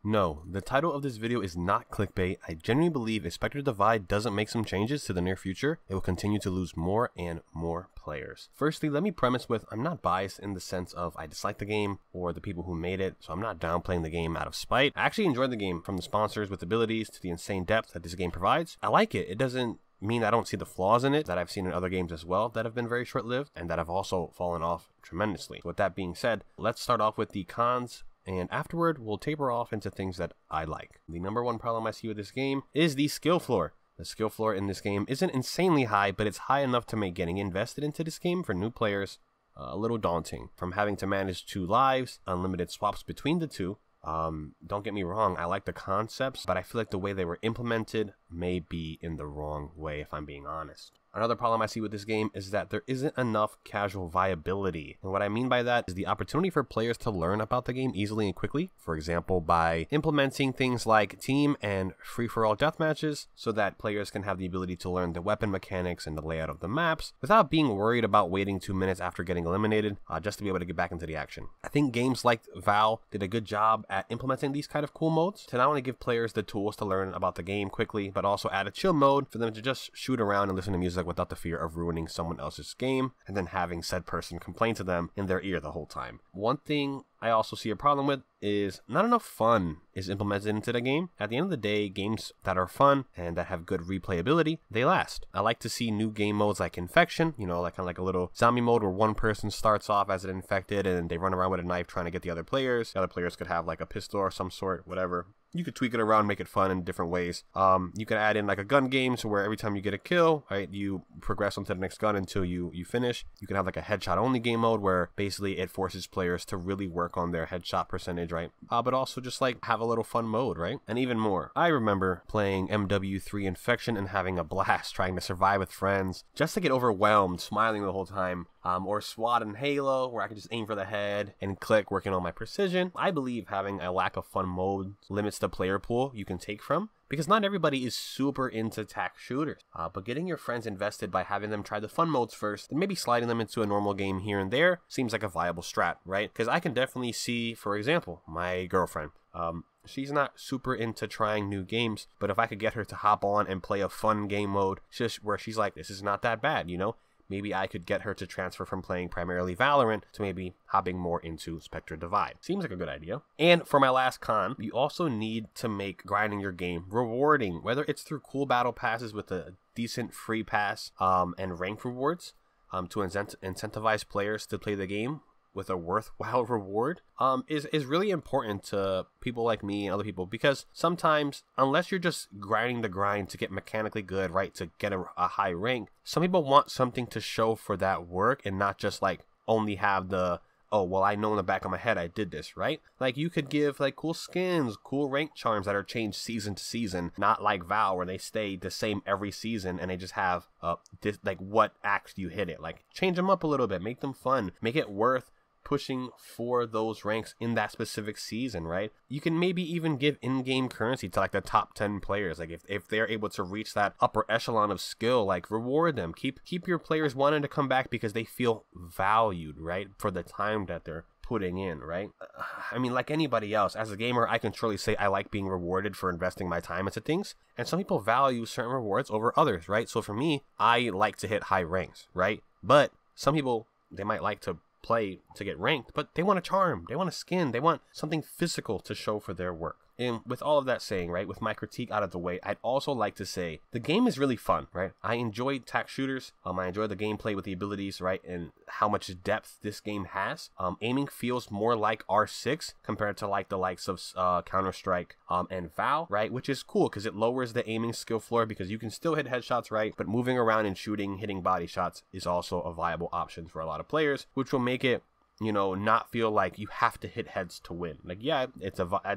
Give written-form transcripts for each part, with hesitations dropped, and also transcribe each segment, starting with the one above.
No, the title of this video is not clickbait. I genuinely believe if Spectre Divide doesn't make some changes to the near future, it will continue to lose more and more players. Firstly, let me premise with I'm not biased in the sense of I dislike the game or the people who made it, so I'm not downplaying the game out of spite. I actually enjoyed the game, from the sponsors with abilities to the insane depth that this game provides. I like it. It doesn't mean I don't see the flaws in it that I've seen in other games as well that have been very short-lived and that have also fallen off tremendously. With that being said, let's start off with the cons, and afterward we'll taper off into things that I like. The number one problem I see with this game is the skill floor. The skill floor in this game isn't insanely high, but it's high enough to make getting invested into this game for new players a little daunting. From having to manage 2 lives, unlimited swaps between the two. Don't get me wrong, I like the concepts, but I feel like the way they were implemented may be in the wrong way, if I'm being honest. Another problem I see with this game is that there isn't enough casual viability. And what I mean by that is the opportunity for players to learn about the game easily and quickly. For example, by implementing things like team and free-for-all deathmatches so that players can have the ability to learn the weapon mechanics and the layout of the maps without being worried about waiting 2 minutes after getting eliminated just to be able to get back into the action. I think games like Val did a good job at implementing these kind of cool modes to not only give players the tools to learn about the game quickly, but also add a chill mode for them to just shoot around and listen to music without the fear of ruining someone else's game and then having said person complain to them in their ear the whole time. One thing I also see a problem with is not enough fun is implemented into the game. At the end of the day, games that are fun and that have good replayability, they last. I like to see new game modes like Infection, you know, like kind of like a little zombie mode where one person starts off as an infected and they run around with a knife trying to get the other players. The other players could have like a pistol or some sort, whatever. You could tweak it around, make it fun in different ways. You can add in like a gun game, so where every time you get a kill, right, you progress onto the next gun until you finish. You can have like a headshot only game mode where basically it forces players to really work on their headshot percentage, right? But also just like have a little fun mode, right? And even more. I remember playing MW3 Infection and having a blast trying to survive with friends just to get overwhelmed, smiling the whole time. Or SWAT and Halo, where I can just aim for the head and click, working on my precision. I believe having a lack of fun mode limits the player pool you can take from, because not everybody is super into tac shooters. But getting your friends invested by having them try the fun modes first, and maybe sliding them into a normal game here and there, seems like a viable strat, right? Because I can definitely see, for example, my girlfriend. She's not super into trying new games, but if I could get her to hop on and play a fun game mode, just where she's like, this is not that bad, you know? Maybe I could get her to transfer from playing primarily Valorant to maybe hopping more into Spectre Divide. Seems like a good idea. And for my last con, you also need to make grinding your game rewarding, whether it's through cool battle passes with a decent free pass and rank rewards to incentivize players to play the game with a worthwhile reward is really important to people like me and other people, because sometimes, unless you're just grinding the grind to get mechanically good, right, to get a high rank, some people want something to show for that work and not just like only have the, oh, well, I know in the back of my head I did this, right? Like, you could give like cool skins, cool rank charms that are changed season to season, not like Val where they stay the same every season and they just have this, like, what axe do you hit it? Like, change them up a little bit, make them fun, make it worth pushing for those ranks in that specific season, right? You can maybe even give in-game currency to like the top 10 players. Like if they're able to reach that upper echelon of skill, like reward them. Keep your players wanting to come back because they feel valued, right? For the time that they're putting in, right? I mean, like anybody else, as a gamer, I can truly say I like being rewarded for investing my time into things. And some people value certain rewards over others, right? So for me, I like to hit high ranks, right? But some people, they might like to play to get ranked, but they want a charm, they want a skin, they want something physical to show for their work. And with all of that saying, right, with my critique out of the way, I'd also like to say the game is really fun, right? I enjoy tac shooters. I enjoy the gameplay with the abilities, right, and how much depth this game has. Aiming feels more like R6 compared to like the likes of Counter-Strike and Val, right, which is cool because it lowers the aiming skill floor because you can still hit headshots, right, but moving around and shooting, hitting body shots is also a viable option for a lot of players, which will make it, you know, not feel like you have to hit heads to win. Like, yeah,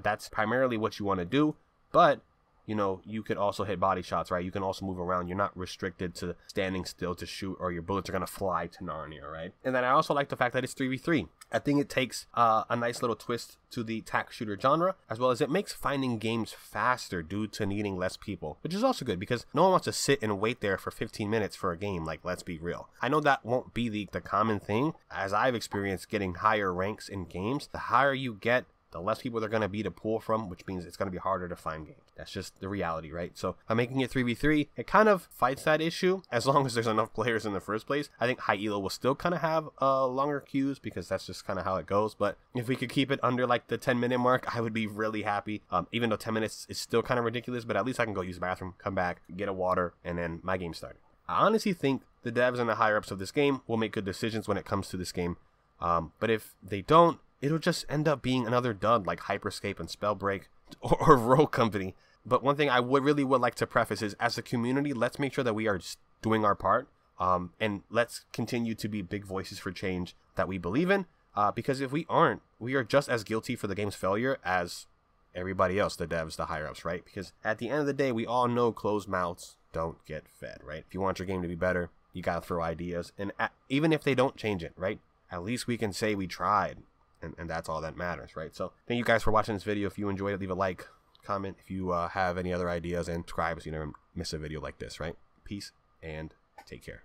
that's primarily what you want to do, but you know, you could also hit body shots, right? You can also move around. You're not restricted to standing still to shoot, or your bullets are going to fly to Narnia, right? And then I also like the fact that it's 3v3. I think it takes a nice little twist to the tac shooter genre, as well as it makes finding games faster due to needing less people, which is also good because no one wants to sit and wait there for 15 minutes for a game. Like, let's be real. I know that won't be the common thing, as I've experienced getting higher ranks in games. The higher you get, the less people they're going to be to pull from, which means it's going to be harder to find games. That's just the reality, right? So by making it 3v3, it kind of fights that issue as long as there's enough players in the first place. I think high elo will still kind of have longer queues because that's just kind of how it goes. But if we could keep it under like the 10-minute mark, I would be really happy. Even though 10 minutes is still kind of ridiculous, but at least I can go use the bathroom, come back, get a water, and then my game started. I honestly think the devs and the higher ups of this game will make good decisions when it comes to this game. But if they don't, it'll just end up being another dud like Hyperscape and Spellbreak or Rogue Company. But one thing I would like to preface is, as a community, let's make sure that we are just doing our part. And let's continue to be big voices for change that we believe in. Because if we aren't, we are just as guilty for the game's failure as everybody else, the devs, the higher ups, right? Because at the end of the day, we all know closed mouths don't get fed, right? If you want your game to be better, you gotta throw ideas. And even if they don't change it, right? At least we can say we tried. And that's all that matters, right? So thank you guys for watching this video. If you enjoyed it, leave a like, comment if you have any other ideas, and subscribe so you never miss a video like this, right? Peace and take care.